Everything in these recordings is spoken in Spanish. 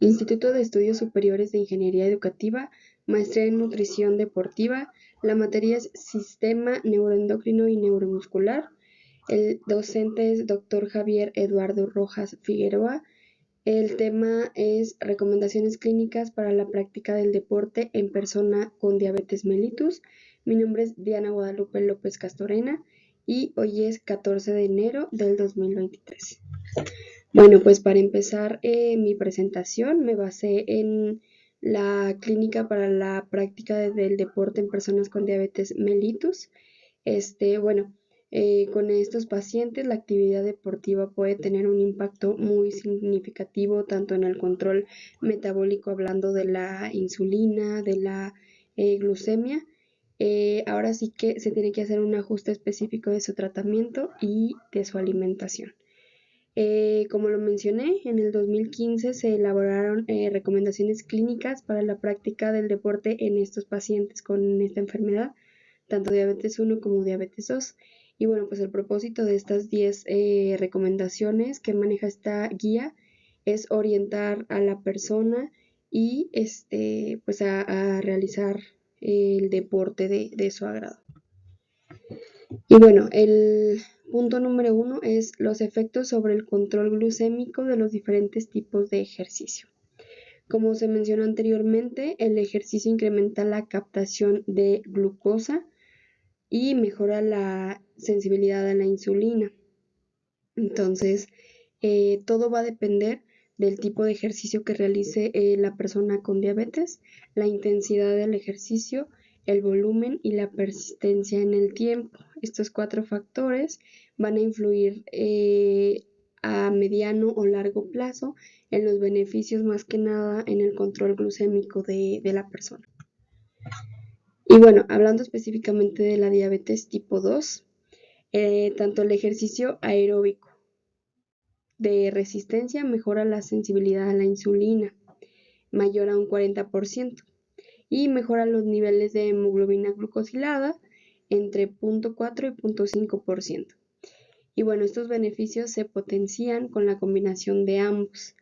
Instituto de Estudios Superiores de Ingeniería Educativa, Maestría en Nutrición Deportiva. La materia es Sistema Neuroendocrino y Neuromuscular. El docente es Dr. Javier Eduardo Rojas Figueroa. El tema es recomendaciones clínicas para la práctica del deporte en persona con diabetes mellitus. Mi nombre es Diana Guadalupe López Castorena y hoy es 14 de enero del 2023. Bueno, pues para empezar mi presentación me basé en la clínica para la práctica del deporte en personas con diabetes mellitus. Bueno, con estos pacientes la actividad deportiva puede tener un impacto muy significativo tanto en el control metabólico, hablando de la insulina, de la glucemia. Ahora sí que se tiene que hacer un ajuste específico de su tratamiento y de su alimentación. Como lo mencioné, en el 2015 se elaboraron recomendaciones clínicas para la práctica del deporte en estos pacientes con esta enfermedad, tanto diabetes 1 como diabetes 2. Y bueno, pues el propósito de estas 10 recomendaciones que maneja esta guía es orientar a la persona y pues a realizar el deporte de su agrado. Y bueno, el punto número 1 es los efectos sobre el control glucémico de los diferentes tipos de ejercicio. Como se mencionó anteriormente, el ejercicio incrementa la captación de glucosa y mejora la sensibilidad a la insulina. Entonces, todo va a depender del tipo de ejercicio que realice la persona con diabetes, la intensidad del ejercicio, el volumen y la persistencia en el tiempo. Estos 4 factores van a influir a mediano o largo plazo en los beneficios, más que nada en el control glucémico de la persona. Y bueno, hablando específicamente de la diabetes tipo 2, tanto el ejercicio aeróbico de resistencia mejora la sensibilidad a la insulina, mayor a un 40%, y mejora los niveles de hemoglobina glucosilada entre 0.4 y 0.5%. Y bueno, estos beneficios se potencian con la combinación de ambos,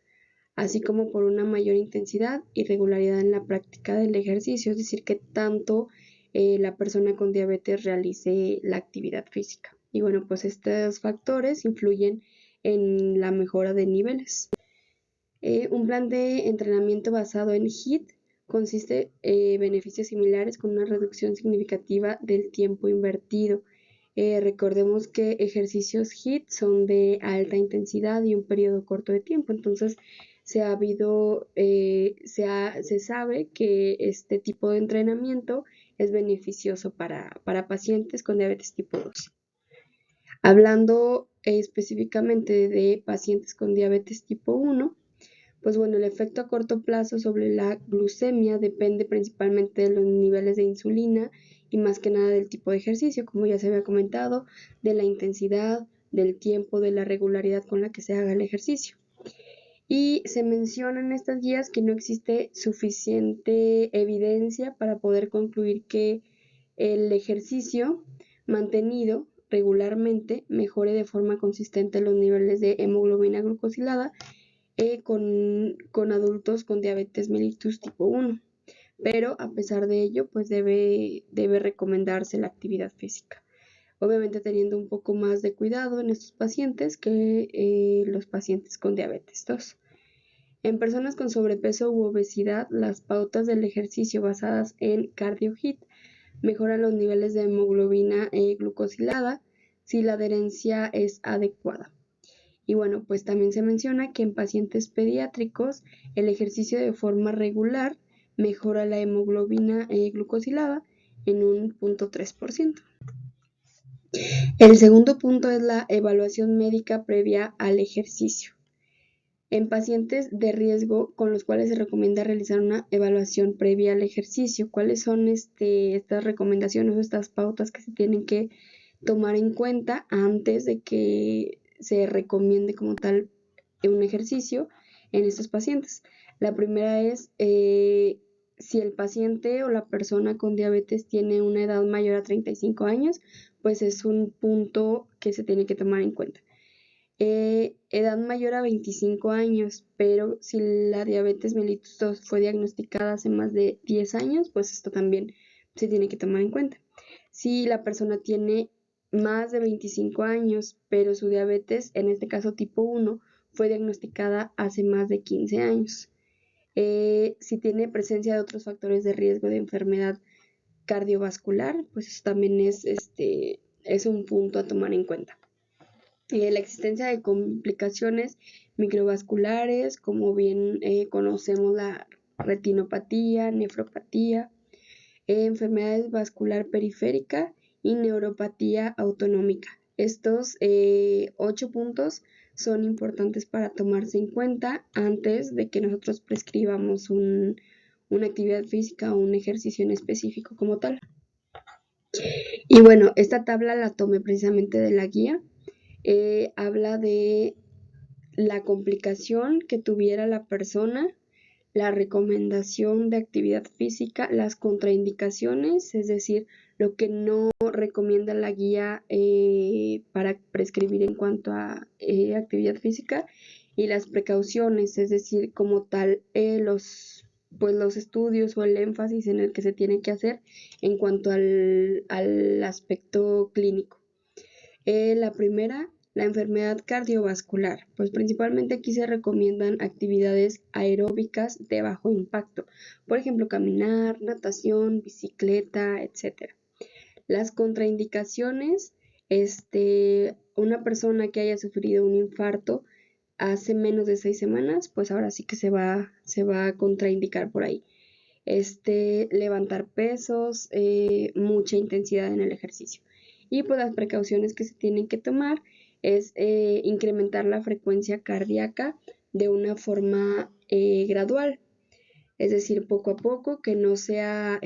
así como por una mayor intensidad y regularidad en la práctica del ejercicio, es decir, que tanto la persona con diabetes realice la actividad física. Y bueno, pues estos factores influyen en la mejora de niveles. Un plan de entrenamiento basado en HIIT consiste en beneficios similares con una reducción significativa del tiempo invertido. Recordemos que ejercicios HIIT son de alta intensidad y un periodo corto de tiempo, entonces se sabe que este tipo de entrenamiento es beneficioso para pacientes con diabetes tipo 2. Hablando específicamente de pacientes con diabetes tipo 1, pues bueno, el efecto a corto plazo sobre la glucemia depende principalmente de los niveles de insulina y más que nada del tipo de ejercicio, como ya se había comentado, de la intensidad, del tiempo, de la regularidad con la que se haga el ejercicio. Y se menciona en estas guías que no existe suficiente evidencia para poder concluir que el ejercicio mantenido regularmente mejore de forma consistente los niveles de hemoglobina glucosilada con adultos con diabetes mellitus tipo 1. Pero a pesar de ello, pues debe recomendarse la actividad física. Obviamente teniendo un poco más de cuidado en estos pacientes que los pacientes con diabetes 2. En personas con sobrepeso u obesidad, las pautas del ejercicio basadas en cardio HIIT mejoran los niveles de hemoglobina glucosilada si la adherencia es adecuada. Y bueno, pues también se menciona que en pacientes pediátricos el ejercicio de forma regular mejora la hemoglobina glucosilada en un 0.3%. El segundo punto es la evaluación médica previa al ejercicio. En pacientes de riesgo con los cuales se recomienda realizar una evaluación previa al ejercicio, ¿cuáles son estas recomendaciones o estas pautas que se tienen que tomar en cuenta antes de que se recomiende como tal un ejercicio en estos pacientes? La primera es si el paciente o la persona con diabetes tiene una edad mayor a 35 años, pues es un punto que se tiene que tomar en cuenta. Edad mayor a 25 años, pero si la diabetes mellitus 2 fue diagnosticada hace más de 10 años, pues esto también se tiene que tomar en cuenta. Si la persona tiene más de 25 años, pero su diabetes, en este caso tipo 1, fue diagnosticada hace más de 15 años. Si tiene presencia de otros factores de riesgo de enfermedad cardiovascular, pues eso también es un punto a tomar en cuenta. La existencia de complicaciones microvasculares, como bien conocemos la retinopatía, nefropatía, enfermedades vascular periférica y neuropatía autonómica. Estos 8 puntos son importantes para tomarse en cuenta antes de que nosotros prescribamos una actividad física o un ejercicio en específico como tal. Y bueno, esta tabla la tomé precisamente de la guía. Habla de la complicación que tuviera la persona, la recomendación de actividad física, las contraindicaciones, es decir, lo que no recomienda la guía para prescribir en cuanto a actividad física, y las precauciones, es decir, como tal, los estudios o el énfasis en el que se tiene que hacer en cuanto al aspecto clínico. La primera, la enfermedad cardiovascular. Pues principalmente aquí se recomiendan actividades aeróbicas de bajo impacto, por ejemplo, caminar, natación, bicicleta, etc. Las contraindicaciones, una persona que haya sufrido un infarto hace menos de 6 semanas, pues ahora sí que se va a contraindicar por ahí. Levantar pesos, mucha intensidad en el ejercicio. Y pues las precauciones que se tienen que tomar es incrementar la frecuencia cardíaca de una forma gradual, es decir, poco a poco, que no sea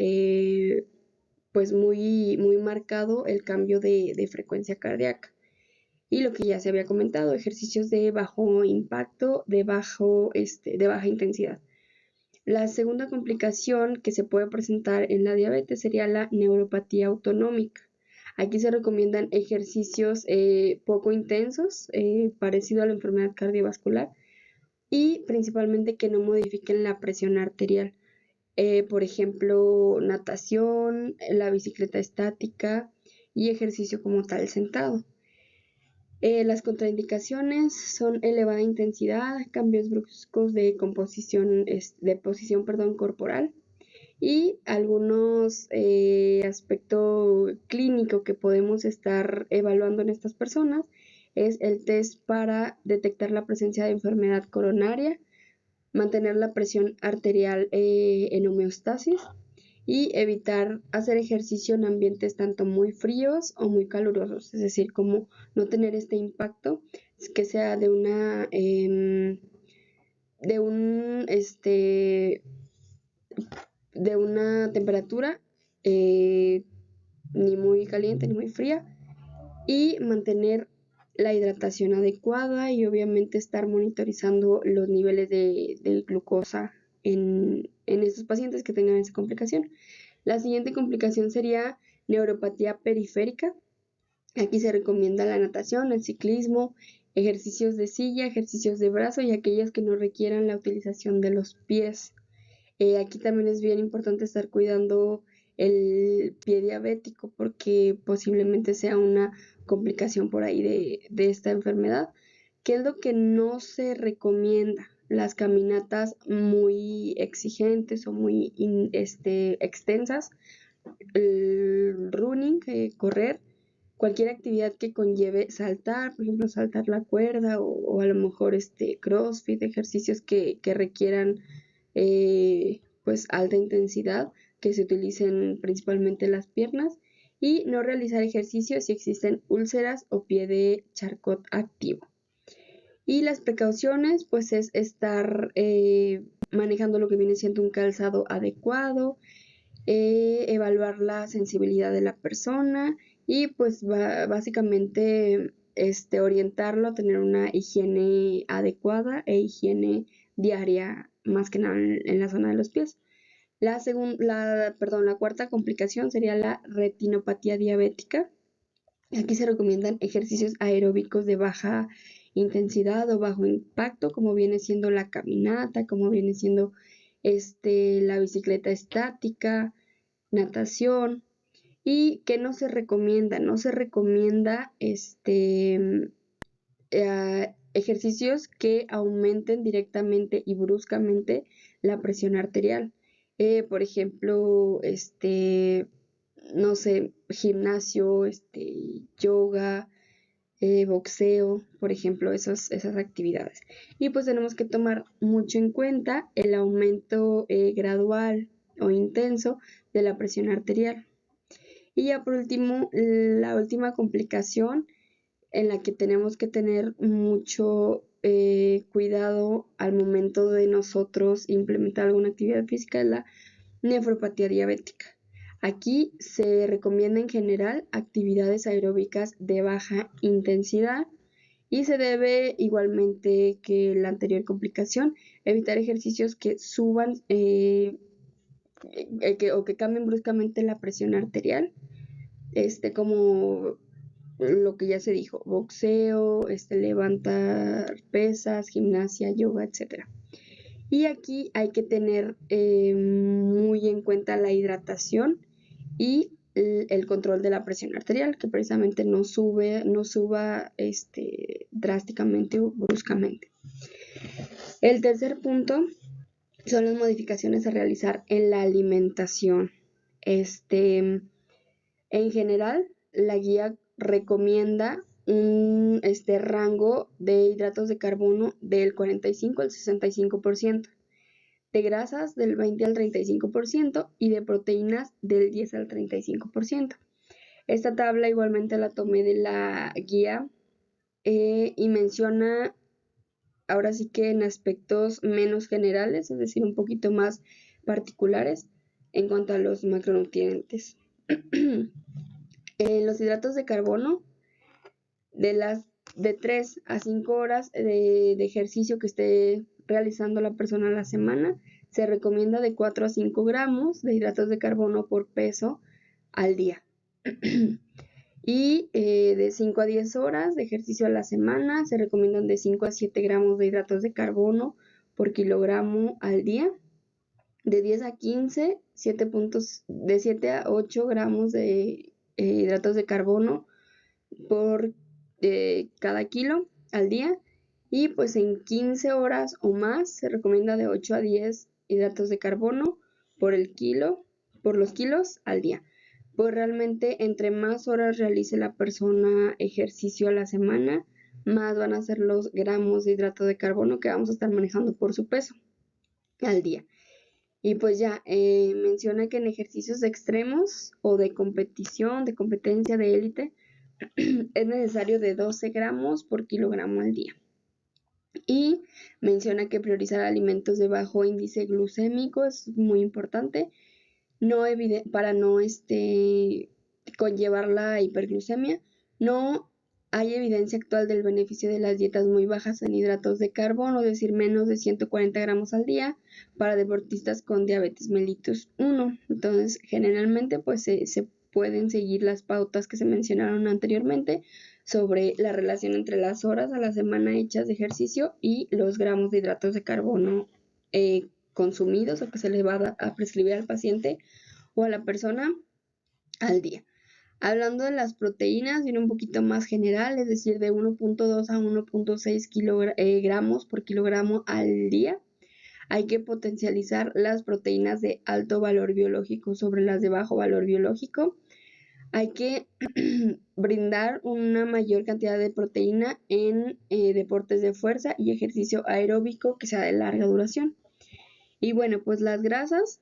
pues muy marcado el cambio de frecuencia cardíaca. Y lo que ya se había comentado, ejercicios de bajo impacto, de baja intensidad. La segunda complicación que se puede presentar en la diabetes sería la neuropatía autonómica. Aquí se recomiendan ejercicios poco intensos, parecido a la enfermedad cardiovascular, y principalmente que no modifiquen la presión arterial. Por ejemplo, natación, la bicicleta estática y ejercicio como tal sentado. Las contraindicaciones son elevada intensidad, cambios bruscos de posición, corporal, y algunos aspectos clínicos que podemos estar evaluando en estas personas es el test para detectar la presencia de enfermedad coronaria, mantener la presión arterial en homeostasis y evitar hacer ejercicio en ambientes tanto muy fríos o muy calurosos, es decir, como no tener este impacto que sea de una de un de una temperatura eh, ni muy caliente ni muy fría, y mantener la hidratación adecuada y obviamente estar monitorizando los niveles de glucosa en estos pacientes que tengan esa complicación. La siguiente complicación sería neuropatía periférica. Aquí se recomienda la natación, el ciclismo, ejercicios de silla, ejercicios de brazo y aquellos que no requieran la utilización de los pies. Aquí también es bien importante estar cuidando el pie diabético porque posiblemente sea una complicación por ahí de esta enfermedad. ¿Qué es lo que no se recomienda? Las caminatas muy exigentes o muy extensas, el running, correr, cualquier actividad que conlleve saltar, por ejemplo, saltar la cuerda o a lo mejor CrossFit, ejercicios que requieran pues alta intensidad, que se utilicen principalmente las piernas, y no realizar ejercicios si existen úlceras o pie de charcot activo. Y las precauciones, pues es estar manejando lo que viene siendo un calzado adecuado, evaluar la sensibilidad de la persona y pues básicamente orientarlo a tener una higiene adecuada e higiene diaria, más que nada en la zona de los pies. La cuarta complicación sería la retinopatía diabética. Aquí se recomiendan ejercicios aeróbicos de baja intensidad o bajo impacto, como viene siendo la caminata, como viene siendo la bicicleta estática, natación. ¿Y qué no se recomienda? No se recomienda ejercicios que aumenten directamente y bruscamente la presión arterial. Por ejemplo, no sé, gimnasio, yoga, boxeo, por ejemplo, esas actividades. Y pues tenemos que tomar mucho en cuenta el aumento gradual o intenso de la presión arterial. Y ya por último, la última complicación en la que tenemos que tener mucho cuidado al momento de nosotros implementar alguna actividad física es la nefropatía diabética. Aquí se recomienda en general actividades aeróbicas de baja intensidad y se debe igualmente que la anterior complicación evitar ejercicios que suban o que cambien bruscamente la presión arterial, como lo que ya se dijo, boxeo, levantar pesas, gimnasia, yoga, etcétera. Y aquí hay que tener muy en cuenta la hidratación y el control de la presión arterial, que precisamente no suba drásticamente o bruscamente. El tercer punto son las modificaciones a realizar en la alimentación. En general, la guía recomienda un rango de hidratos de carbono del 45 al 65%, de grasas del 20 al 35% y de proteínas del 10 al 35%. Esta tabla igualmente la tomé de la guía y menciona ahora sí que en aspectos menos generales, es decir, un poquito más particulares en cuanto a los macronutrientes. Los hidratos de carbono de 3 a 5 horas de ejercicio que esté realizando la persona a la semana, se recomienda de 4 a 5 gramos de hidratos de carbono por peso al día. Y de 5 a 10 horas de ejercicio a la semana, se recomiendan de 5 a 7 gramos de hidratos de carbono por kilogramo al día. De 10 a 15, de 7 a 8 gramos de hidratos de carbono por cada kilo al día. Y pues en 15 horas o más se recomienda de 8 a 10 hidratos de carbono por los kilos al día. Pues realmente entre más horas realice la persona ejercicio a la semana, más van a ser los gramos de hidrato de carbono que vamos a estar manejando por su peso al día. Y pues ya, menciona que en ejercicios extremos o de competición, de competencia de élite, es necesario de 12 gramos por kilogramo al día. Y menciona que priorizar alimentos de bajo índice glucémico es muy importante para no conllevar la hiperglucemia. No hay evidencia actual del beneficio de las dietas muy bajas en hidratos de carbono, es decir, menos de 140 gramos al día para deportistas con diabetes mellitus 1. Entonces, generalmente pues se pueden seguir las pautas que se mencionaron anteriormente sobre la relación entre las horas a la semana hechas de ejercicio y los gramos de hidratos de carbono consumidos o que se le va a prescribir al paciente o a la persona al día. Hablando de las proteínas, viene un poquito más general, es decir, de 1.2 a 1.6 gramos por kilogramo al día. Hay que potencializar las proteínas de alto valor biológico sobre las de bajo valor biológico. Hay que brindar una mayor cantidad de proteína en deportes de fuerza y ejercicio aeróbico que sea de larga duración. Y bueno, pues las grasas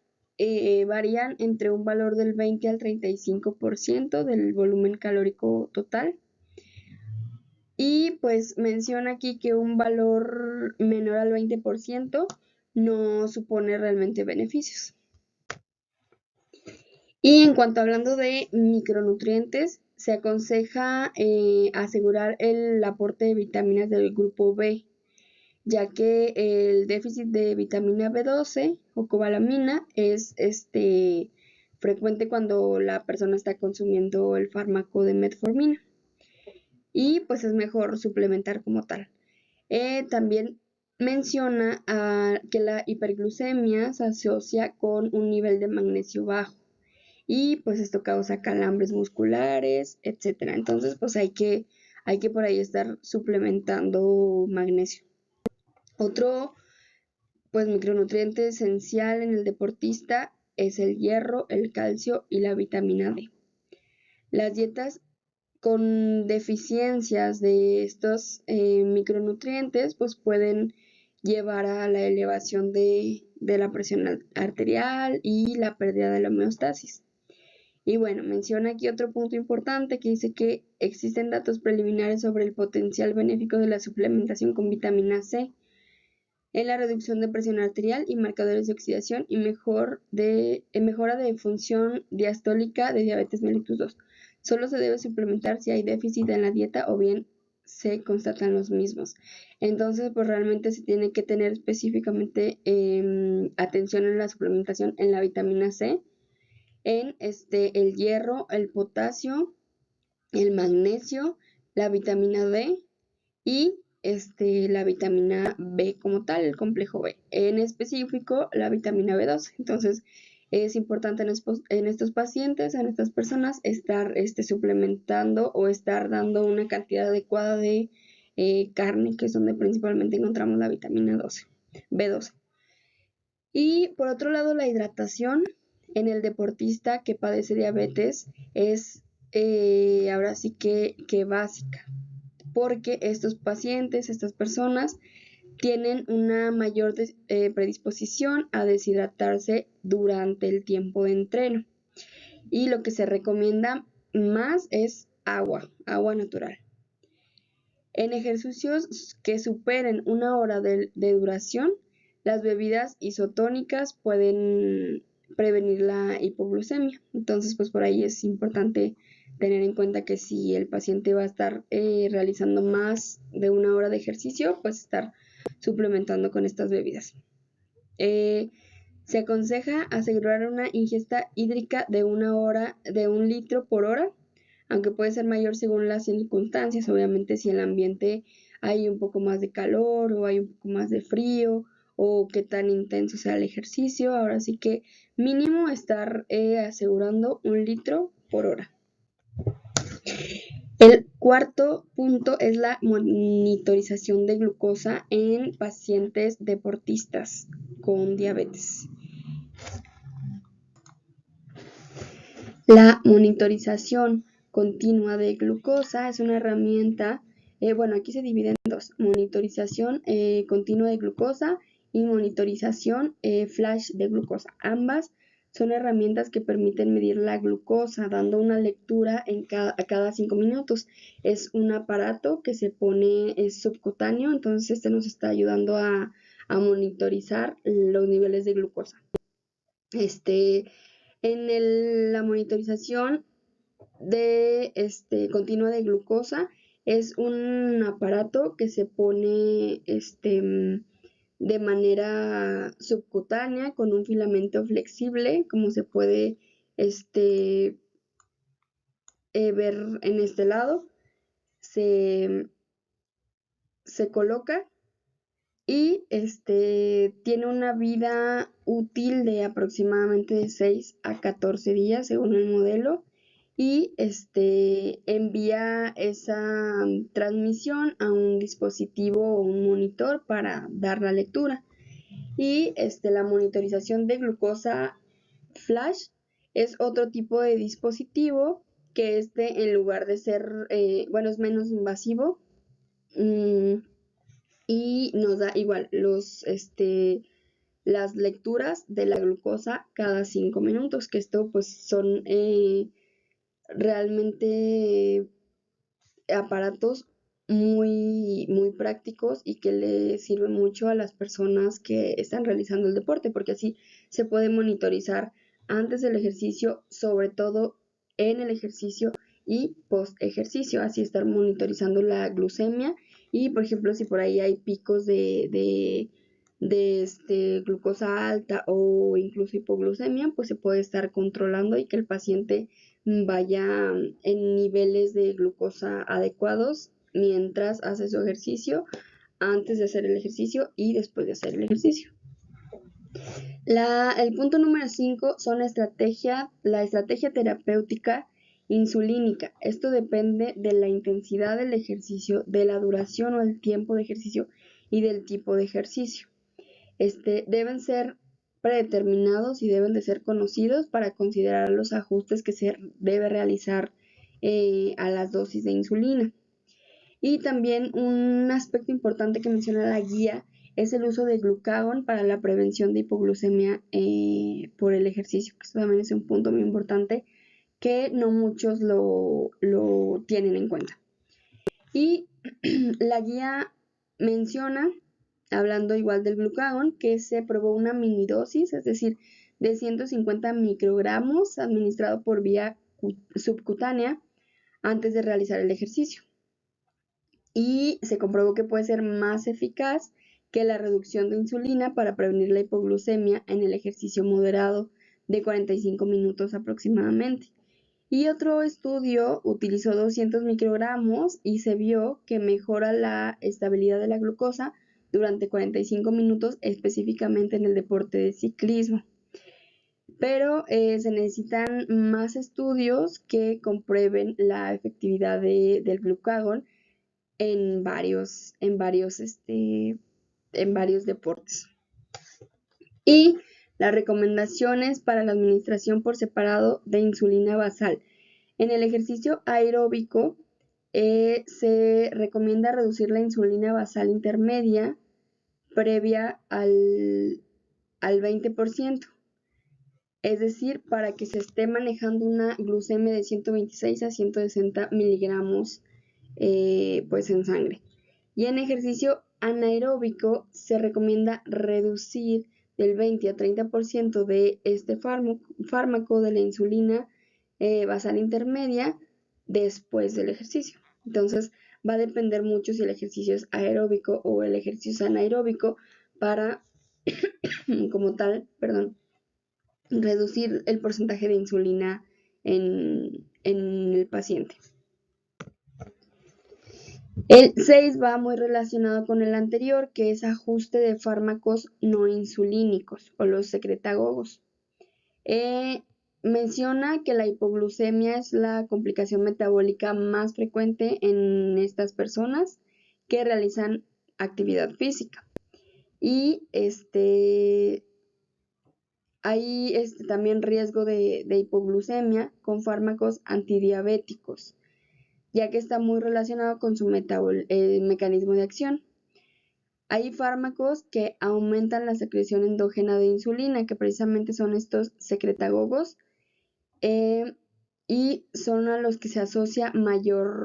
varían entre un valor del 20 al 35% del volumen calórico total. Y pues menciona aquí que un valor menor al 20% no supone realmente beneficios. Y en cuanto hablando de micronutrientes, se aconseja asegurar el aporte de vitaminas del grupo B, ya que el déficit de vitamina B12 o cobalamina es frecuente cuando la persona está consumiendo el fármaco de metformina y pues es mejor suplementar como tal. También menciona que la hiperglucemia se asocia con un nivel de magnesio bajo y pues esto causa calambres musculares, etcétera. Entonces, pues hay que por ahí estar suplementando magnesio. Otro pues micronutriente esencial en el deportista es el hierro, el calcio y la vitamina D. Las dietas con deficiencias de estos micronutrientes pues pueden llevar a la elevación de la presión arterial y la pérdida de la homeostasis. Y bueno, menciona aquí otro punto importante que dice que existen datos preliminares sobre el potencial benéfico de la suplementación con vitamina C en la reducción de presión arterial y marcadores de oxidación y mejora de función diastólica de diabetes mellitus 2. Solo se debe suplementar si hay déficit en la dieta o bien se constatan los mismos. Entonces, pues realmente se tiene que tener específicamente atención en la suplementación en la vitamina C, en el hierro, el potasio, el magnesio, la vitamina D y la vitamina B como tal, el complejo B. En específico, la vitamina B12. Entonces, es importante en estos pacientes, en estas personas, estar suplementando o estar dando una cantidad adecuada de carne, que es donde principalmente encontramos la vitamina 12, B12. Y por otro lado, la hidratación en el deportista que padece diabetes es ahora sí que básica, porque estos pacientes, estas personas, tienen una mayor predisposición a deshidratarse durante el tiempo de entreno. Y lo que se recomienda más es agua natural. En ejercicios que superen una hora de duración, las bebidas isotónicas pueden prevenir la hipoglucemia. Entonces, pues por ahí es importante tener en cuenta que si el paciente va a estar realizando más de una hora de ejercicio, pues estar suplementando con estas bebidas. Se aconseja asegurar una ingesta hídrica de 1 litro por hora, aunque puede ser mayor según las circunstancias. Obviamente, si en el ambiente hay un poco más de calor o hay un poco más de frío o qué tan intenso sea el ejercicio, ahora sí que mínimo estar asegurando 1 litro por hora. El cuarto punto es la monitorización de glucosa en pacientes deportistas con diabetes. La monitorización continua de glucosa es una herramienta, aquí se divide en dos: monitorización continua de glucosa y monitorización flash de glucosa. Ambas son herramientas que permiten medir la glucosa dando una lectura a cada 5 minutos. Es un aparato que se pone subcutáneo, entonces nos está ayudando a monitorizar los niveles de glucosa. La monitorización de continua de glucosa es un aparato que se pone de manera subcutánea con un filamento flexible, como se puede ver en este lado. Se coloca y tiene una vida útil de aproximadamente de 6 a 14 días según el modelo, y envía esa transmisión a un dispositivo o un monitor para dar la lectura. Y la monitorización de glucosa flash es otro tipo de dispositivo que en lugar de ser, es menos invasivo, y nos da igual las lecturas de la glucosa cada 5 minutos, que esto pues son realmente aparatos muy, muy prácticos y que le sirven mucho a las personas que están realizando el deporte, porque así se puede monitorizar antes del ejercicio, sobre todo en el ejercicio y post ejercicio, así estar monitorizando la glucemia. Y por ejemplo, si por ahí hay picos de glucosa alta o incluso hipoglucemia, pues se puede estar controlando y que el paciente vaya en niveles de glucosa adecuados mientras hace su ejercicio, antes de hacer el ejercicio y después de hacer el ejercicio. El punto número 5 son la estrategia terapéutica insulínica. Esto depende de la intensidad del ejercicio, de la duración o el tiempo de ejercicio y del tipo de ejercicio. Deben ser predeterminados y deben de ser conocidos para considerar los ajustes que se debe realizar a las dosis de insulina. Y también un aspecto importante que menciona la guía es el uso de glucagón para la prevención de hipoglucemia por el ejercicio, que esto también es un punto muy importante que no muchos lo tienen en cuenta. Y la guía menciona, hablando igual del glucagón, que se probó una minidosis, es decir, de 150 microgramos administrado por vía subcutánea antes de realizar el ejercicio. Y se comprobó que puede ser más eficaz que la reducción de insulina para prevenir la hipoglucemia en el ejercicio moderado de 45 minutos aproximadamente. Y otro estudio utilizó 200 microgramos y se vio que mejora la estabilidad de la glucosa durante 45 minutos, específicamente en el deporte de ciclismo. Pero se necesitan más estudios que comprueben la efectividad del glucagón en varios deportes. Y las recomendaciones para la administración por separado de insulina basal. En el ejercicio aeróbico se recomienda reducir la insulina basal intermedia previa al 20%. Es decir, para que se esté manejando una glucemia de 126 a 160 miligramos pues en sangre. Y en ejercicio anaeróbico se recomienda reducir del 20 a 30% de este fármaco de la insulina basal intermedia después del ejercicio. Entonces va a depender mucho si el ejercicio es aeróbico o el ejercicio es anaeróbico para como tal, reducir el porcentaje de insulina en el paciente. El 6 va muy relacionado con el anterior, que es ajuste de fármacos no insulínicos o los secretagogos. Menciona que la hipoglucemia es la complicación metabólica más frecuente en estas personas que realizan actividad física. Y hay también riesgo de hipoglucemia con fármacos antidiabéticos, ya que está muy relacionado con su mecanismo de acción. Hay fármacos que aumentan la secreción endógena de insulina, que precisamente son estos secretagogos, y son a los que se asocia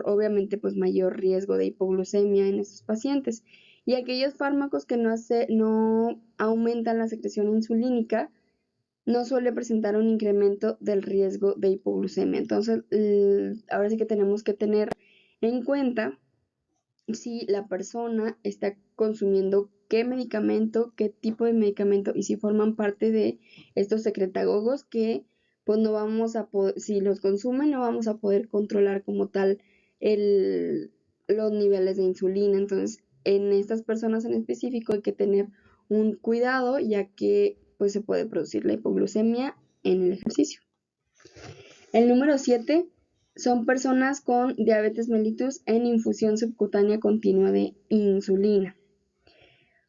obviamente, pues mayor riesgo de hipoglucemia en estos pacientes. Y aquellos fármacos que no aumentan la secreción insulínica no suele presentar un incremento del riesgo de hipoglucemia. Entonces, ahora sí que tenemos que tener en cuenta si la persona está consumiendo qué medicamento, qué tipo de medicamento y si forman parte de estos secretagogos que pues no vamos a poder, si los consumen no vamos a poder controlar como tal los niveles de insulina. Entonces, en estas personas en específico hay que tener un cuidado, ya que pues se puede producir la hipoglucemia en el ejercicio. El número 7 son personas con diabetes mellitus en infusión subcutánea continua de insulina.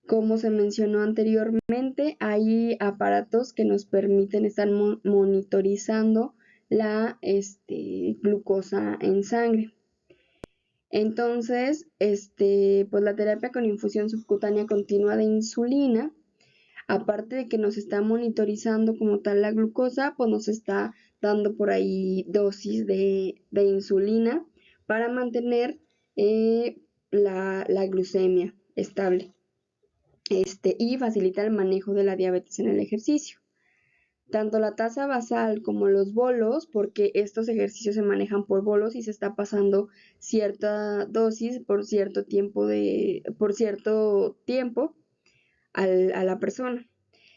Como se mencionó anteriormente, hay aparatos que nos permiten estar monitorizando la glucosa en sangre. Entonces, pues la terapia con infusión subcutánea continua de insulina, aparte de que nos está monitorizando como tal la glucosa, pues nos está dando por ahí dosis de insulina para mantener la glucemia estable y facilita el manejo de la diabetes en el ejercicio. Tanto la tasa basal como los bolos, porque estos ejercicios se manejan por bolos y se está pasando cierta dosis por cierto tiempo a la persona.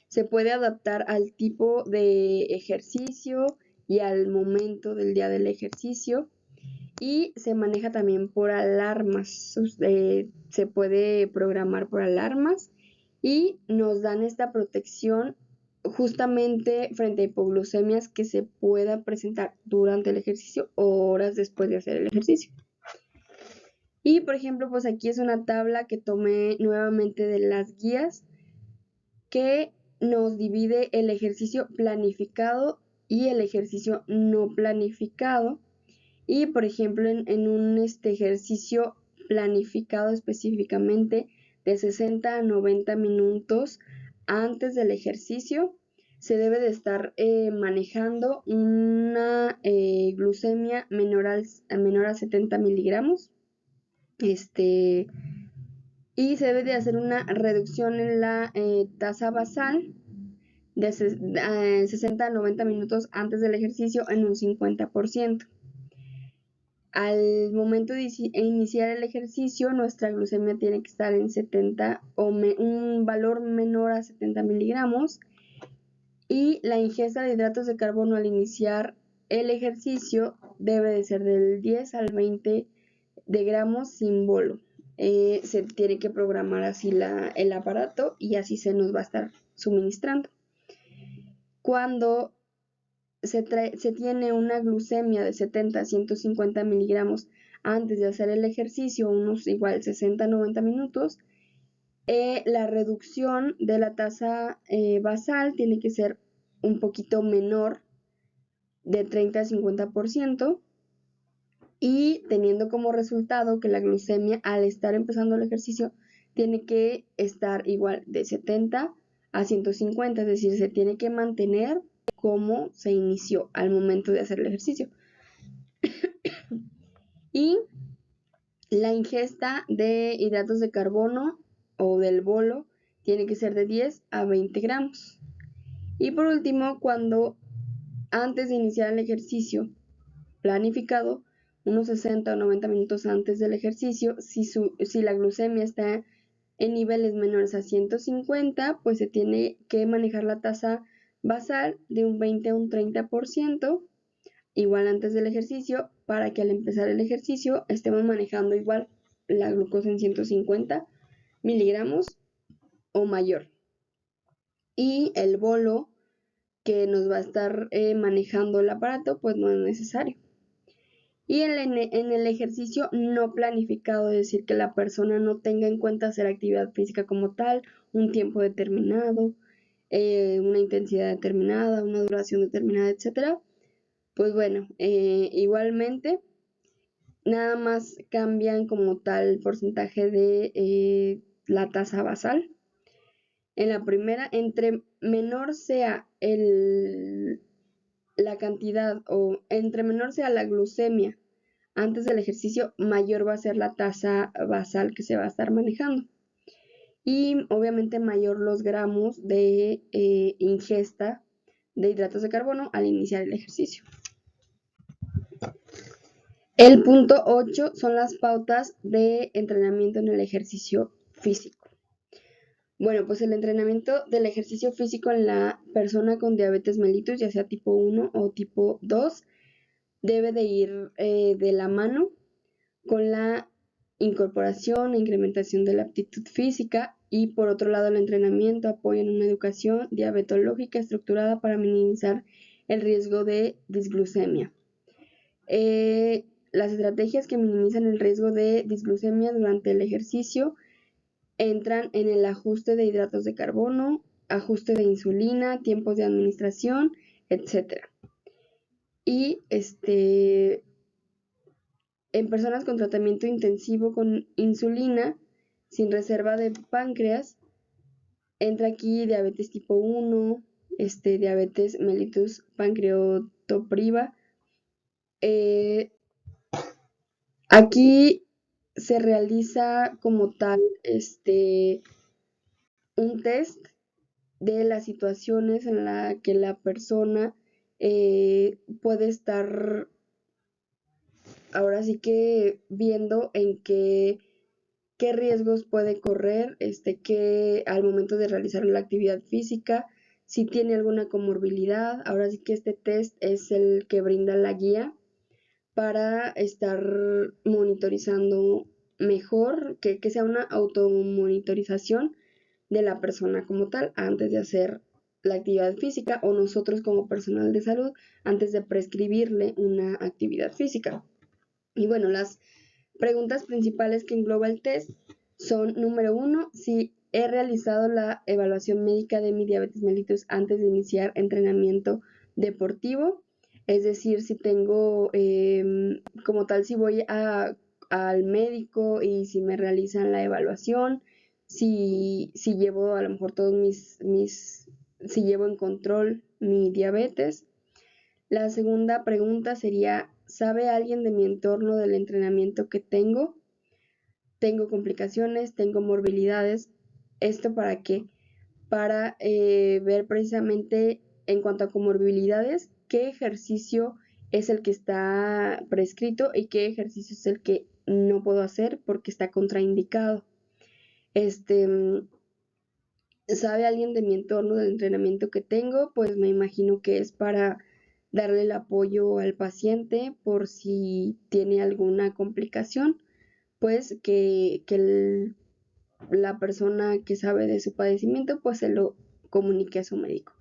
Se puede adaptar al tipo de ejercicio y al momento del día del ejercicio. y se maneja también por alarmas. Se puede programar por alarmas y nos dan esta protección justamente frente a hipoglucemias que se pueda presentar durante el ejercicio o horas después de hacer el ejercicio. Y por ejemplo, pues aquí es una tabla que tomé nuevamente de las guías que nos divide el ejercicio planificado y el ejercicio no planificado. Y por ejemplo, en un ejercicio planificado específicamente de 60 a 90 minutos antes del ejercicio, se debe de estar manejando una glucemia menor a 70 miligramos. Y se debe de hacer una reducción en la tasa basal de 60 a 90 minutos antes del ejercicio en un 50%. Al momento de iniciar el ejercicio, nuestra glucemia tiene que estar en 70 o un valor menor a 70 miligramos, y la ingesta de hidratos de carbono al iniciar el ejercicio debe de ser del 10 al 20 de gramos sin bolo. Se tiene que programar así el aparato y así se nos va a estar suministrando. Cuando se tiene una glucemia de 70 a 150 miligramos antes de hacer el ejercicio, unos igual 60-90 minutos, la reducción de la tasa basal tiene que ser un poquito menor, de 30 a 50%, y teniendo como resultado que la glucemia al estar empezando el ejercicio tiene que estar igual de 70 a 150, es decir, se tiene que mantener como se inició al momento de hacer el ejercicio. Y la ingesta de hidratos de carbono o del bolo tiene que ser de 10 a 20 gramos. Y por último, cuando antes de iniciar el ejercicio planificado, unos 60 o 90 minutos antes del ejercicio, si la glucemia está en niveles menores a 150, pues se tiene que manejar la tasa basal de un 20 a un 30%, igual antes del ejercicio, para que al empezar el ejercicio estemos manejando igual la glucosa en 150 miligramos o mayor. Y el bolo que nos va a estar manejando el aparato, pues no es necesario. Y en el ejercicio no planificado, es decir, que la persona no tenga en cuenta hacer actividad física como tal, un tiempo determinado, una intensidad determinada, una duración determinada, etcétera. Pues bueno, igualmente, nada más cambian como tal el porcentaje de la tasa basal. En la primera, entre menor sea la cantidad o entre menor sea la glucemia antes del ejercicio, mayor va a ser la tasa basal que se va a estar manejando. Y obviamente mayor los gramos de ingesta de hidratos de carbono al iniciar el ejercicio. El punto 8 son las pautas de entrenamiento en el ejercicio físico. Bueno, pues el entrenamiento del ejercicio físico en la persona con diabetes mellitus, ya sea tipo 1 o tipo 2, debe de ir de la mano con la incorporación e incrementación de la aptitud física, y por otro lado el entrenamiento apoya en una educación diabetológica estructurada para minimizar el riesgo de disglucemia. Las estrategias que minimizan el riesgo de disglucemia durante el ejercicio entran en el ajuste de hidratos de carbono, ajuste de insulina, tiempos de administración, etc. Y en personas con tratamiento intensivo con insulina sin reserva de páncreas, entra aquí diabetes tipo 1, diabetes mellitus pancreatopriva. Aquí se realiza como tal un test de las situaciones en la que la persona puede estar ahora sí que viendo en qué riesgos puede correr, que al momento de realizar la actividad física, si tiene alguna comorbilidad. Ahora sí que este test es el que brinda la guía para estar monitorizando mejor, que sea una automonitorización de la persona como tal antes de hacer la actividad física o nosotros como personal de salud antes de prescribirle una actividad física. Y bueno, las preguntas principales que engloba el test son: número 1, si he realizado la evaluación médica de mi diabetes mellitus antes de iniciar entrenamiento deportivo, es decir, si tengo como tal, si voy al médico y si me realizan la evaluación, si llevo a lo mejor todos si llevo en control mi diabetes. La segunda pregunta sería: ¿sabe alguien de mi entorno del entrenamiento que tengo? ¿Tengo complicaciones? ¿Tengo morbilidades? ¿Esto para qué? Para ver precisamente en cuanto a comorbilidades, qué ejercicio es el que está prescrito y qué ejercicio es el que no puedo hacer porque está contraindicado. ¿Sabe alguien de mi entorno del entrenamiento que tengo? Pues me imagino que es para darle el apoyo al paciente por si tiene alguna complicación, pues la persona que sabe de su padecimiento pues se lo comunique a su médico.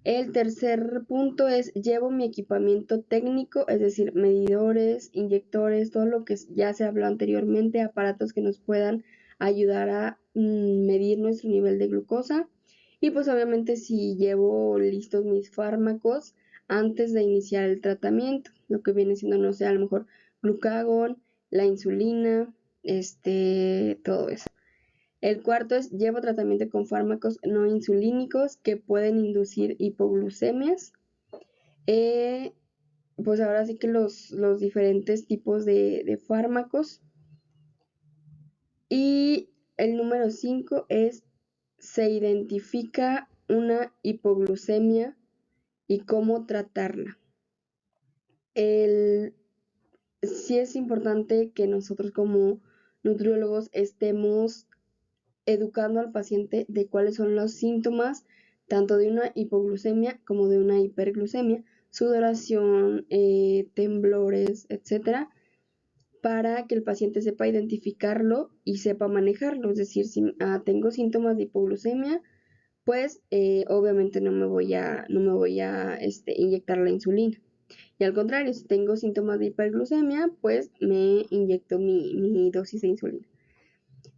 El tercer punto es: llevo mi equipamiento técnico, es decir, medidores, inyectores, todo lo que ya se habló anteriormente, aparatos que nos puedan ayudar a medir nuestro nivel de glucosa. Y pues obviamente si llevo listos mis fármacos antes de iniciar el tratamiento, lo que viene siendo, no sé, a lo mejor glucagón, la insulina, todo eso. El cuarto es: llevo tratamiento con fármacos no insulínicos que pueden inducir hipoglucemias. Eh, pues ahora sí que los diferentes tipos de fármacos. Y el número 5 es: se identifica una hipoglucemia y cómo tratarla. Sí es importante que nosotros como nutriólogos estemos educando al paciente de cuáles son los síntomas tanto de una hipoglucemia como de una hiperglucemia, sudoración, temblores, etcétera, para que el paciente sepa identificarlo y sepa manejarlo. Es decir, si tengo síntomas de hipoglucemia, pues obviamente no me voy a inyectar la insulina. Y al contrario, si tengo síntomas de hiperglucemia, pues me inyecto mi dosis de insulina.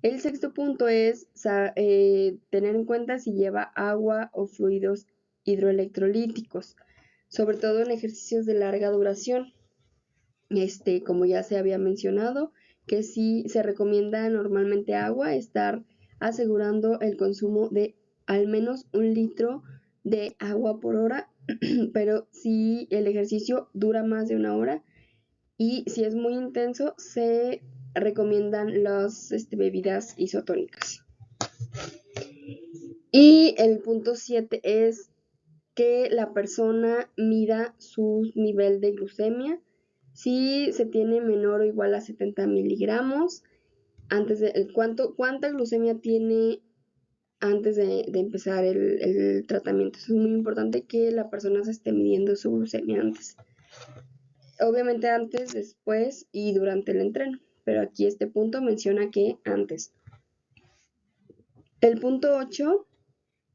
El sexto punto es tener en cuenta si lleva agua o fluidos hidroelectrolíticos, sobre todo en ejercicios de larga duración. Como ya se había mencionado, que sí se recomienda normalmente agua, estar asegurando el consumo de al menos 1 litro de agua por hora, pero si el ejercicio dura más de 1 hora y si es muy intenso, se recomiendan las bebidas isotónicas. Y el punto 7 es que la persona mida su nivel de glucemia. Si se tiene menor o igual a 70 miligramos, cuánta glucemia tiene antes de empezar el tratamiento. Es muy importante que la persona se esté midiendo su glucemia antes. Obviamente antes, después y durante el entreno, pero aquí este punto menciona que antes. El punto 8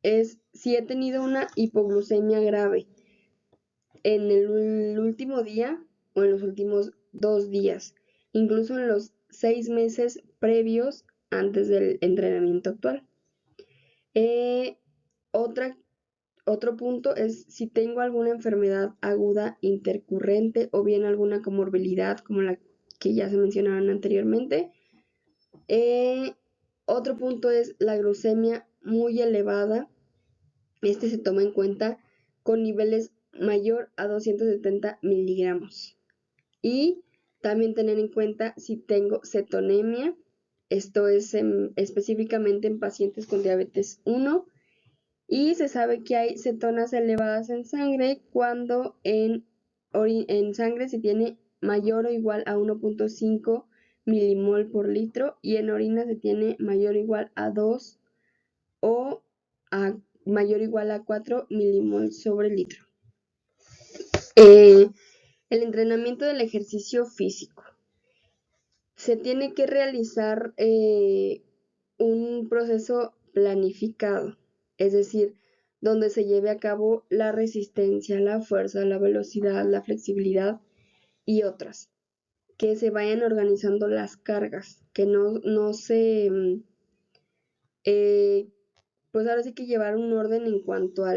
es si he tenido una hipoglucemia grave en el último día o en los últimos 2 días, incluso en los 6 meses previos antes del entrenamiento actual. Otra Otro punto es si tengo alguna enfermedad aguda intercurrente o bien alguna comorbilidad como la que ya se mencionaron anteriormente. Otro punto es la glucemia muy elevada. Se toma en cuenta con niveles mayor a 270 miligramos. Y también tener en cuenta si tengo cetonemia. Esto es específicamente en pacientes con diabetes 1. Y se sabe que hay cetonas elevadas en sangre cuando en sangre se tiene mayor o igual a 1.5 milimol por litro y en orina se tiene mayor o igual a 2 o mayor o igual a 4 milimol sobre litro. El entrenamiento del ejercicio físico. Se tiene que realizar un proceso planificado, es decir, donde se lleve a cabo la resistencia, la fuerza, la velocidad, la flexibilidad y otras, que se vayan organizando las cargas, que no se, eh, pues ahora sí que llevar un orden en cuanto a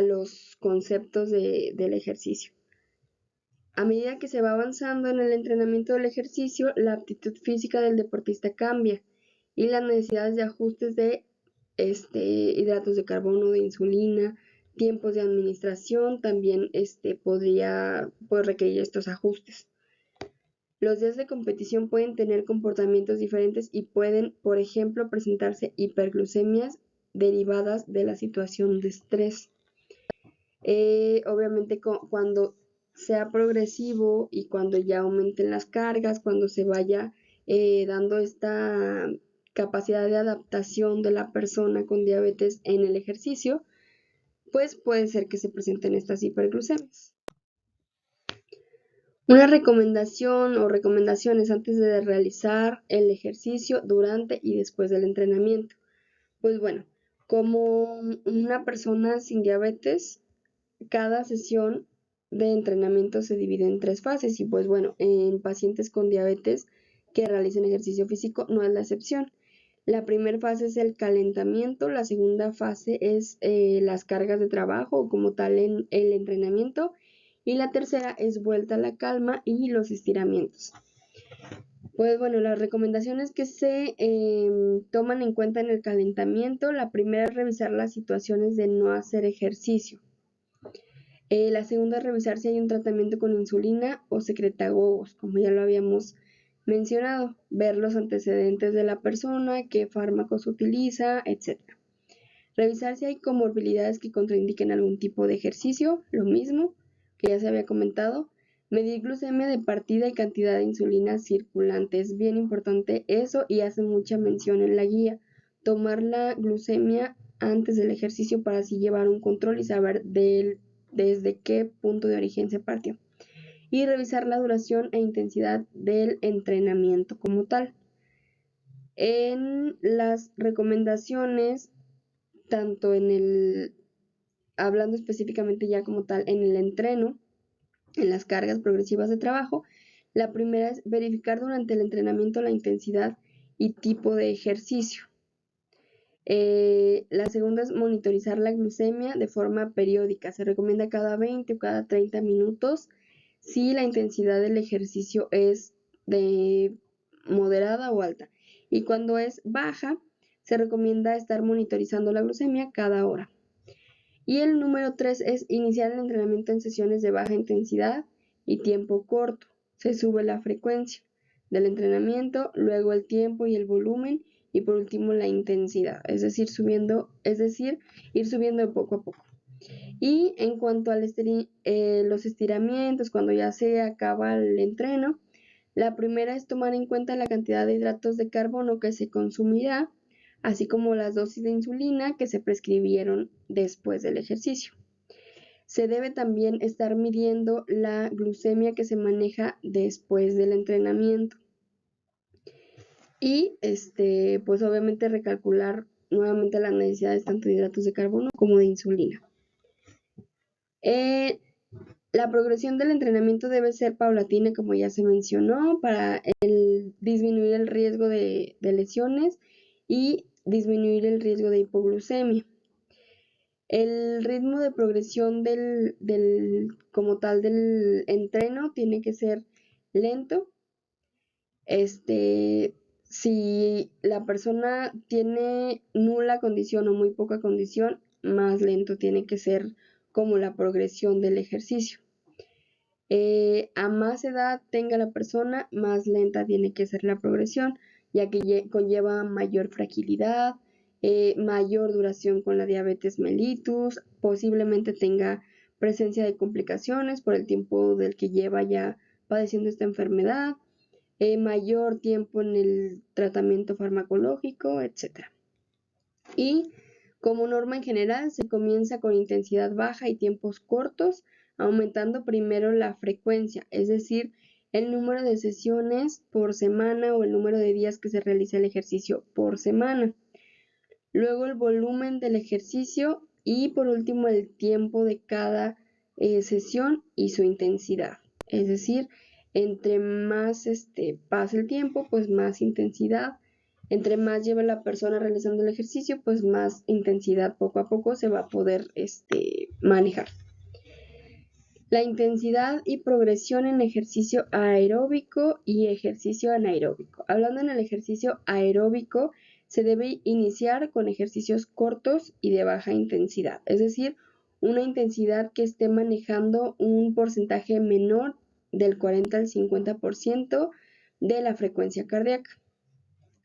los conceptos del ejercicio. A medida que se va avanzando en el entrenamiento del ejercicio, la aptitud física del deportista cambia y las necesidades de ajustes de hidratos de carbono, de insulina, tiempos de administración también podría requerir estos ajustes. Los días de competición pueden tener comportamientos diferentes y pueden, por ejemplo, presentarse hiperglucemias derivadas de la situación de estrés. Obviamente cuando sea progresivo y cuando ya aumenten las cargas, cuando se vaya dando esta capacidad de adaptación de la persona con diabetes en el ejercicio, pues puede ser que se presenten estas hiperglucemias. Una recomendación o recomendaciones antes de realizar el ejercicio, durante y después del entrenamiento. Pues bueno, como una persona sin diabetes, cada sesión de entrenamiento se divide en 3 fases y pues bueno, en pacientes con diabetes que realicen ejercicio físico no es la excepción. La primera fase es el calentamiento, la segunda fase es las cargas de trabajo como tal en el entrenamiento y la tercera es vuelta a la calma y los estiramientos. Pues bueno, las recomendaciones que se toman en cuenta en el calentamiento, la primera es revisar las situaciones de no hacer ejercicio. La segunda es revisar si hay un tratamiento con insulina o secretagogos, como ya lo habíamos mencionado, ver los antecedentes de la persona, qué fármacos utiliza, etc. Revisar si hay comorbilidades que contraindiquen algún tipo de ejercicio, lo mismo que ya se había comentado. Medir glucemia de partida y cantidad de insulina circulante, es bien importante eso y hace mucha mención en la guía. Tomar la glucemia antes del ejercicio para así llevar un control y saber desde qué punto de origen se partió. Y revisar la duración e intensidad del entrenamiento como tal. En las recomendaciones, tanto hablando específicamente ya como tal en el entreno, en las cargas progresivas de trabajo, la primera es verificar durante el entrenamiento la intensidad y tipo de ejercicio. La segunda es monitorizar la glucemia de forma periódica. Se recomienda cada 20 o cada 30 minutos si la intensidad del ejercicio es de moderada o alta. Y cuando es baja, se recomienda estar monitorizando la glucemia cada hora. Y el número 3 es iniciar el entrenamiento en sesiones de baja intensidad y tiempo corto. Se sube la frecuencia del entrenamiento, luego el tiempo y el volumen y por último la intensidad, es decir, ir subiendo de poco a poco. Y en cuanto a los estiramientos, cuando ya se acaba el entreno, la primera es tomar en cuenta la cantidad de hidratos de carbono que se consumirá, así como las dosis de insulina que se prescribieron después del ejercicio. Se debe también estar midiendo la glucemia que se maneja después del entrenamiento. Y pues obviamente recalcular nuevamente las necesidades tanto de hidratos de carbono como de insulina. La progresión del entrenamiento debe ser paulatina, como ya se mencionó, para disminuir el riesgo de lesiones y disminuir el riesgo de hipoglucemia. El ritmo de progresión como tal del entreno tiene que ser lento. Si la persona tiene nula condición o muy poca condición, más lento tiene que ser como la progresión del ejercicio. A más edad tenga la persona, más lenta tiene que ser la progresión, ya que conlleva mayor fragilidad, mayor duración con la diabetes mellitus, posiblemente tenga presencia de complicaciones por el tiempo del que lleva ya padeciendo esta enfermedad, mayor tiempo en el tratamiento farmacológico, etc. Y como norma en general, se comienza con intensidad baja y tiempos cortos aumentando primero la frecuencia, es decir, el número de sesiones por semana o el número de días que se realiza el ejercicio por semana. Luego el volumen del ejercicio y por último el tiempo de cada sesión y su intensidad. Es decir, entre más pase el tiempo, pues más intensidad. Entre más lleve la persona realizando el ejercicio, pues más intensidad poco a poco se va a poder manejar. La intensidad y progresión en ejercicio aeróbico y ejercicio anaeróbico. Hablando en el ejercicio aeróbico, se debe iniciar con ejercicios cortos y de baja intensidad, es decir, una intensidad que esté manejando un porcentaje menor del 40 al 50% de la frecuencia cardíaca.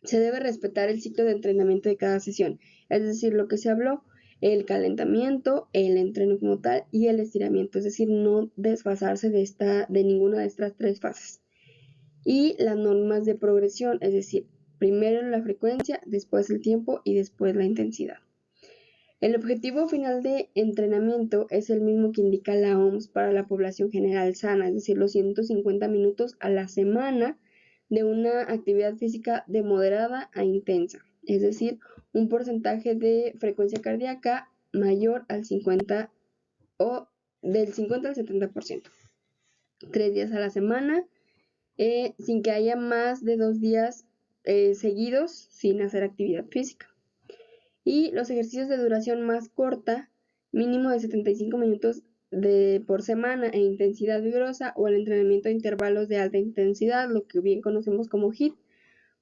Se debe respetar el ciclo de entrenamiento de cada sesión, es decir, lo que se habló, el calentamiento, el entreno como tal y el estiramiento, es decir, no desfasarse de ninguna de estas tres fases. Y las normas de progresión, es decir, primero la frecuencia, después el tiempo y después la intensidad. El objetivo final de entrenamiento es el mismo que indica la OMS para la población general sana, es decir, los 150 minutos a la semana de una actividad física de moderada a intensa, es decir, un porcentaje de frecuencia cardíaca mayor al 50 o del 50 al 70%. 3 días a la semana, sin que haya más de 2 días seguidos sin hacer actividad física. Y los ejercicios de duración más corta, mínimo de 75 minutos por semana e intensidad vigorosa, o el entrenamiento de intervalos de alta intensidad, lo que bien conocemos como HIIT,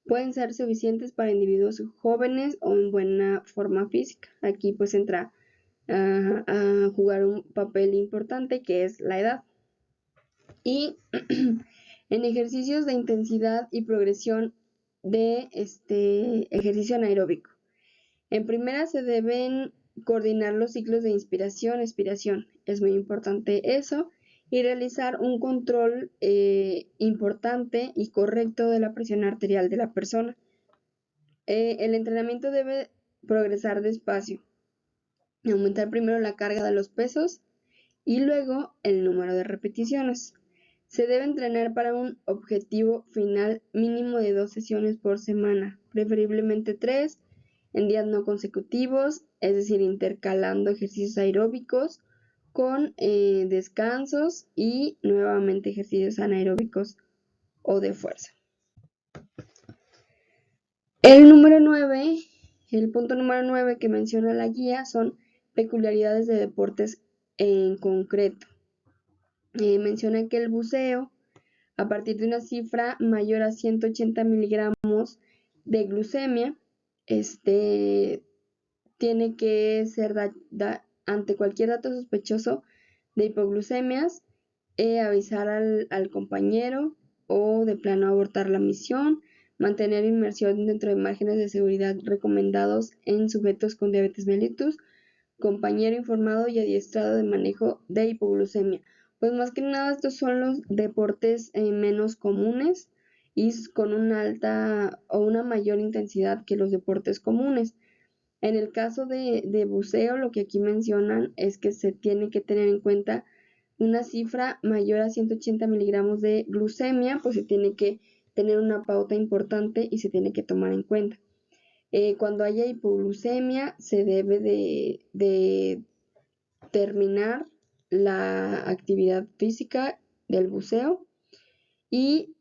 pueden ser suficientes para individuos jóvenes o en buena forma física. Aquí pues entra a jugar un papel importante que es la edad. Y en ejercicios de intensidad y progresión de ejercicio anaeróbico. En primera se deben coordinar los ciclos de inspiración, expiración, es muy importante eso, y realizar un control importante y correcto de la presión arterial de la persona. El entrenamiento debe progresar despacio, aumentar primero la carga de los pesos y luego el número de repeticiones. Se debe entrenar para un objetivo final mínimo de 2 sesiones por semana, preferiblemente 3 en días no consecutivos, es decir, intercalando ejercicios aeróbicos con descansos y nuevamente ejercicios anaeróbicos o de fuerza. El punto número 9 que menciona la guía son peculiaridades de deportes en concreto. Menciona que el buceo, a partir de una cifra mayor a 180 miligramos de glucemia, tiene que ser ante cualquier dato sospechoso de hipoglucemias, avisar al compañero o de plano abortar la misión, mantener inmersión dentro de márgenes de seguridad recomendados en sujetos con diabetes mellitus, compañero informado y adiestrado de manejo de hipoglucemia. Pues más que nada estos son los deportes menos comunes y con una alta o una mayor intensidad que los deportes comunes. En el caso de buceo, lo que aquí mencionan es que se tiene que tener en cuenta una cifra mayor a 180 miligramos de glucemia, pues se tiene que tener una pauta importante y se tiene que tomar en cuenta. Cuando haya hipoglucemia, se debe de terminar la actividad física del buceo y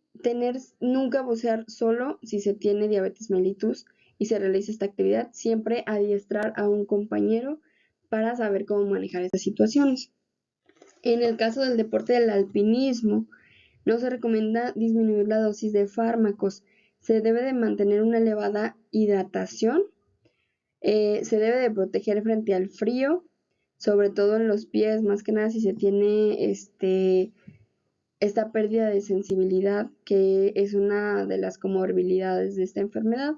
nunca bucear solo si se tiene diabetes mellitus y se realiza esta actividad, siempre adiestrar a un compañero para saber cómo manejar estas situaciones. En el caso del deporte del alpinismo, no se recomienda disminuir la dosis de fármacos, se debe de mantener una elevada hidratación, se debe de proteger frente al frío, sobre todo en los pies, más que nada si se tiene esta pérdida de sensibilidad, que es una de las comorbilidades de esta enfermedad.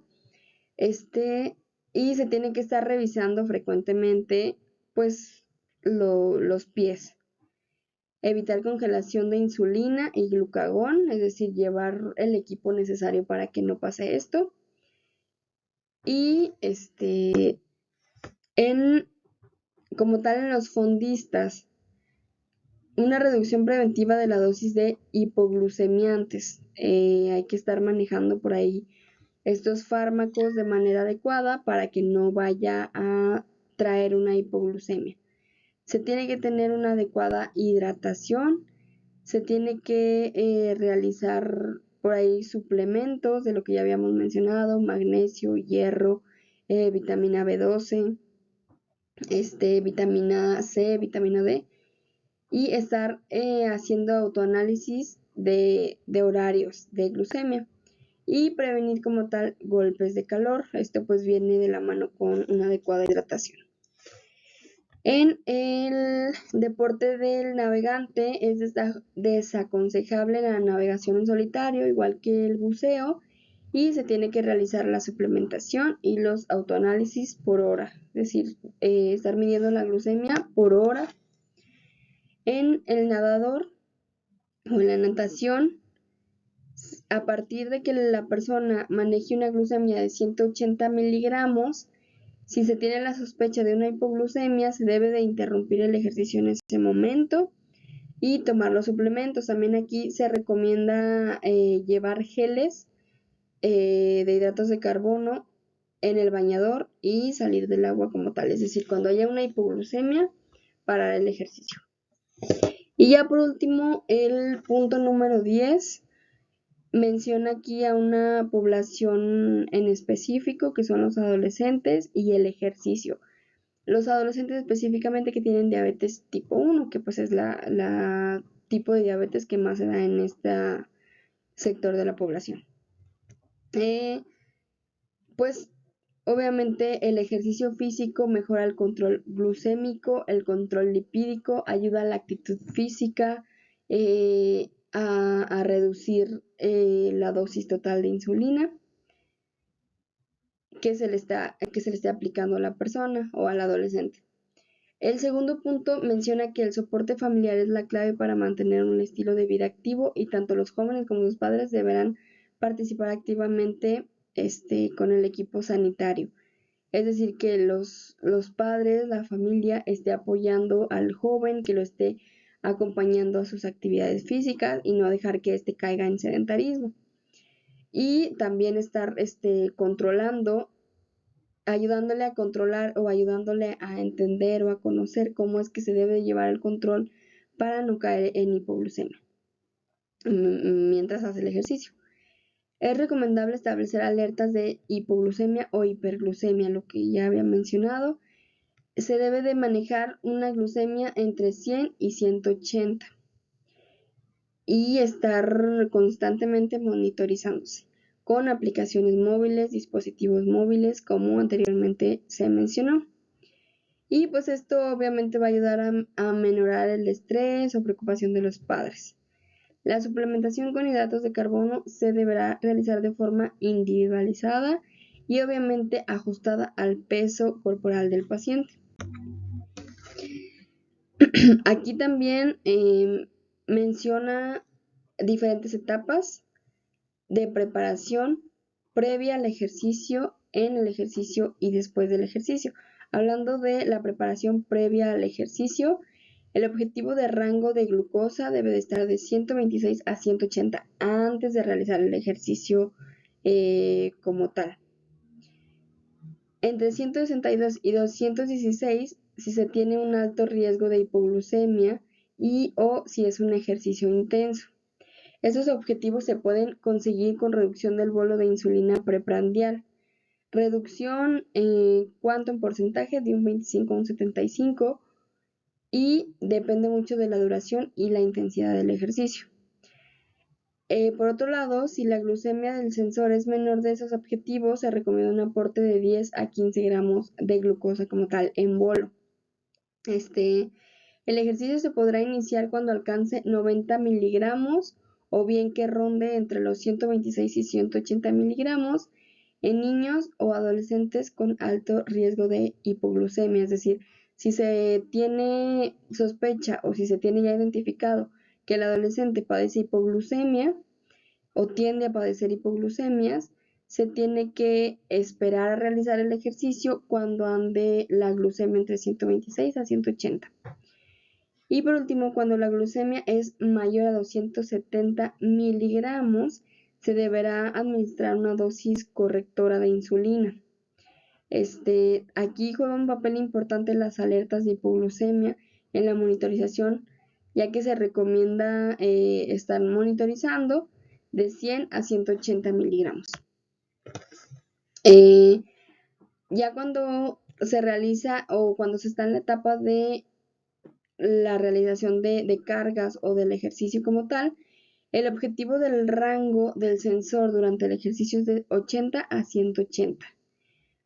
Y se tiene que estar revisando frecuentemente, pues, los pies. Evitar congelación de insulina y glucagón, es decir, llevar el equipo necesario para que no pase esto. Y como tal en los fondistas, una reducción preventiva de la dosis de hipoglucemiantes. Hay que estar manejando por ahí estos fármacos de manera adecuada para que no vaya a traer una hipoglucemia. Se tiene que tener una adecuada hidratación, se tiene que realizar por ahí suplementos de lo que ya habíamos mencionado, magnesio, hierro, vitamina B12, vitamina C, vitamina D, y estar haciendo autoanálisis de horarios de glucemia y prevenir como tal golpes de calor. Esto pues viene de la mano con una adecuada hidratación. En el deporte del navegante es desaconsejable la navegación en solitario, igual que el buceo, y se tiene que realizar la suplementación y los autoanálisis por hora, es decir, estar midiendo la glucemia por hora. En el nadador o en la natación, a partir de que la persona maneje una glucemia de 180 miligramos, si se tiene la sospecha de una hipoglucemia, se debe de interrumpir el ejercicio en ese momento y tomar los suplementos. También aquí se recomienda llevar geles de hidratos de carbono en el bañador y salir del agua como tal. Es decir, cuando haya una hipoglucemia, parar el ejercicio. Y ya por último, el punto número 10 menciona aquí a una población en específico, que son los adolescentes y el ejercicio. Los adolescentes específicamente que tienen diabetes tipo 1, que pues es la tipo de diabetes que más se da en este sector de la población. Pues obviamente el ejercicio físico mejora el control glucémico, el control lipídico, ayuda a la actitud física, a reducir la dosis total de insulina que se le esté aplicando a la persona o al adolescente. El segundo punto menciona que el soporte familiar es la clave para mantener un estilo de vida activo y tanto los jóvenes como sus padres deberán participar activamente con el equipo sanitario. Es decir, que los padres, la familia, esté apoyando al joven, que lo esté acompañando a sus actividades físicas y no dejar que caiga en sedentarismo. Y también estar controlando, ayudándole a controlar o ayudándole a entender o a conocer cómo es que se debe llevar el control para no caer en hipoglucemia mientras hace el ejercicio. Es recomendable establecer alertas de hipoglucemia o hiperglucemia, lo que ya había mencionado. Se debe de manejar una glucemia entre 100 y 180 y estar constantemente monitorizándose con aplicaciones móviles, dispositivos móviles, como anteriormente se mencionó. Y pues esto obviamente va a ayudar a menorar el estrés o preocupación de los padres. La suplementación con hidratos de carbono se deberá realizar de forma individualizada y obviamente ajustada al peso corporal del paciente. Aquí también menciona diferentes etapas de preparación previa al ejercicio, en el ejercicio y después del ejercicio. Hablando de la preparación previa al ejercicio, el objetivo de rango de glucosa debe de estar de 126 a 180 antes de realizar el ejercicio como tal. Entre 162 y 216 si se tiene un alto riesgo de hipoglucemia y o si es un ejercicio intenso. Estos objetivos se pueden conseguir con reducción del bolo de insulina preprandial. Reducción ¿cuánto en porcentaje? De un 25 a un 75 y depende mucho de la duración y la intensidad del ejercicio. Por otro lado, si la glucemia del sensor es menor de esos objetivos, se recomienda un aporte de 10 a 15 gramos de glucosa como tal en bolo. El ejercicio se podrá iniciar cuando alcance 90 miligramos o bien que ronde entre los 126 y 180 miligramos en niños o adolescentes con alto riesgo de hipoglucemia. Es decir, si se tiene sospecha o si se tiene ya identificado que el adolescente padece hipoglucemia o tiende a padecer hipoglucemias, se tiene que esperar a realizar el ejercicio cuando ande la glucemia entre 126 a 180. Y por último, cuando la glucemia es mayor a 270 miligramos, se deberá administrar una dosis correctora de insulina. Aquí juega un papel importante las alertas de hipoglucemia en la monitorización, ya que se recomienda estar monitorizando de 100 a 180 miligramos. Ya cuando se realiza o cuando se está en la etapa de la realización de cargas o del ejercicio como tal, el objetivo del rango del sensor durante el ejercicio es de 80 a 180,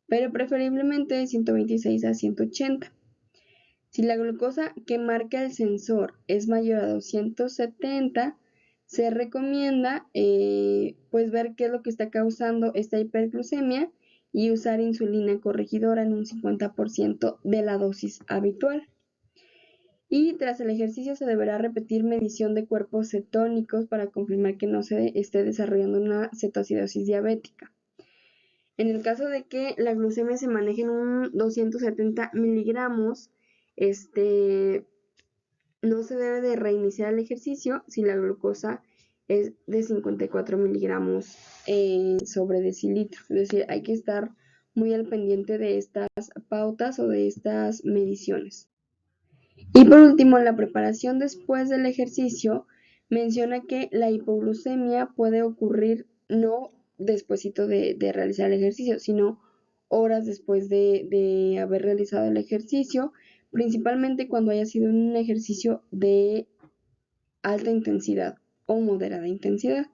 pero preferiblemente de 126 a 180. Si la glucosa que marca el sensor es mayor a 270, se recomienda pues ver qué es lo que está causando esta hiperglucemia y usar insulina corregidora en un 50% de la dosis habitual. Y tras el ejercicio se deberá repetir medición de cuerpos cetónicos para confirmar que no se esté desarrollando una cetoacidosis diabética. En el caso de que la glucemia se maneje en un 270 miligramos, no se debe de reiniciar el ejercicio si la glucosa es de 54 miligramos sobre decilitro. Es decir, hay que estar muy al pendiente de estas pautas o de estas mediciones. Y por último, la preparación después del ejercicio menciona que la hipoglucemia puede ocurrir no despuesito de realizar el ejercicio, sino horas después de haber realizado el ejercicio, principalmente cuando haya sido un ejercicio de alta intensidad o moderada intensidad.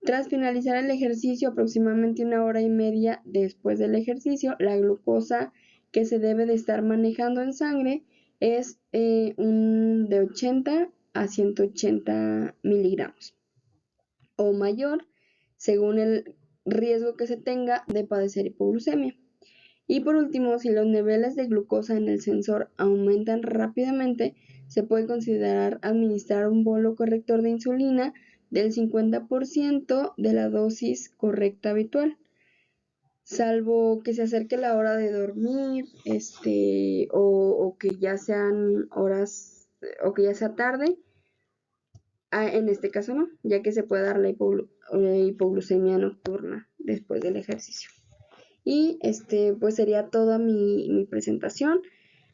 Tras finalizar el ejercicio, aproximadamente 1 hora y media después del ejercicio, la glucosa que se debe de estar manejando en sangre es de 80 a 180 miligramos o mayor, según el riesgo que se tenga de padecer hipoglucemia. Y por último, si los niveles de glucosa en el sensor aumentan rápidamente, se puede considerar administrar un bolo corrector de insulina del 50% de la dosis correcta habitual, salvo que se acerque la hora de dormir, o que ya sean horas, o que ya sea tarde. En este caso no, ya que se puede dar la hipoglucemia nocturna después del ejercicio. Y pues sería toda mi presentación.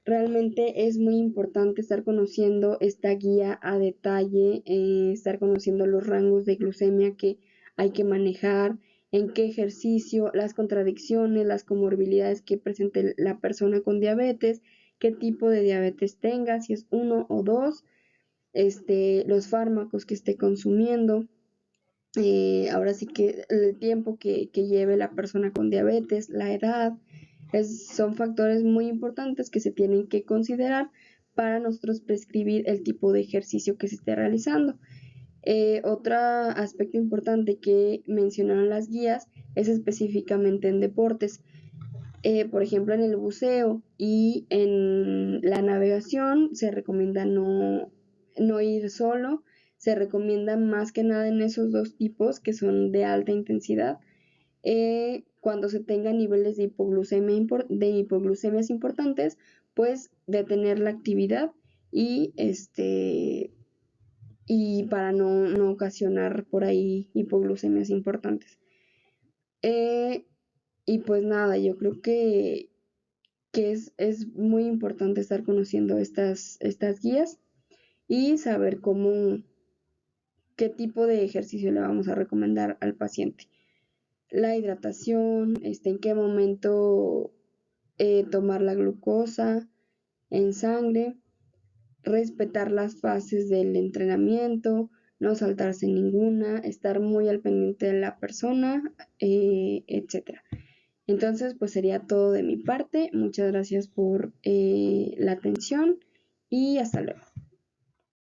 Realmente es muy importante estar conociendo esta guía a detalle, estar conociendo los rangos de glucemia que hay que manejar, en qué ejercicio, las contradicciones, las comorbilidades que presente la persona con diabetes, qué tipo de diabetes tenga, si es 1 o 2, los fármacos que esté consumiendo. Ahora sí que el tiempo que lleve la persona con diabetes, la edad, son factores muy importantes que se tienen que considerar para nosotros prescribir el tipo de ejercicio que se esté realizando. Otro aspecto importante que mencionaron las guías es específicamente en deportes. Por ejemplo, en el buceo y en la navegación se recomienda no ir solo. Se recomienda más que nada en esos dos tipos que son de alta intensidad, cuando se tengan niveles de hipoglucemias importantes, pues detener la actividad y para no ocasionar por ahí hipoglucemias importantes. Y pues nada, yo creo que es muy importante estar conociendo estas guías y saber qué tipo de ejercicio le vamos a recomendar al paciente. La hidratación, en qué momento tomar la glucosa en sangre, respetar las fases del entrenamiento, no saltarse ninguna, estar muy al pendiente de la persona, etc. Entonces, pues sería todo de mi parte. Muchas gracias por la atención y hasta luego.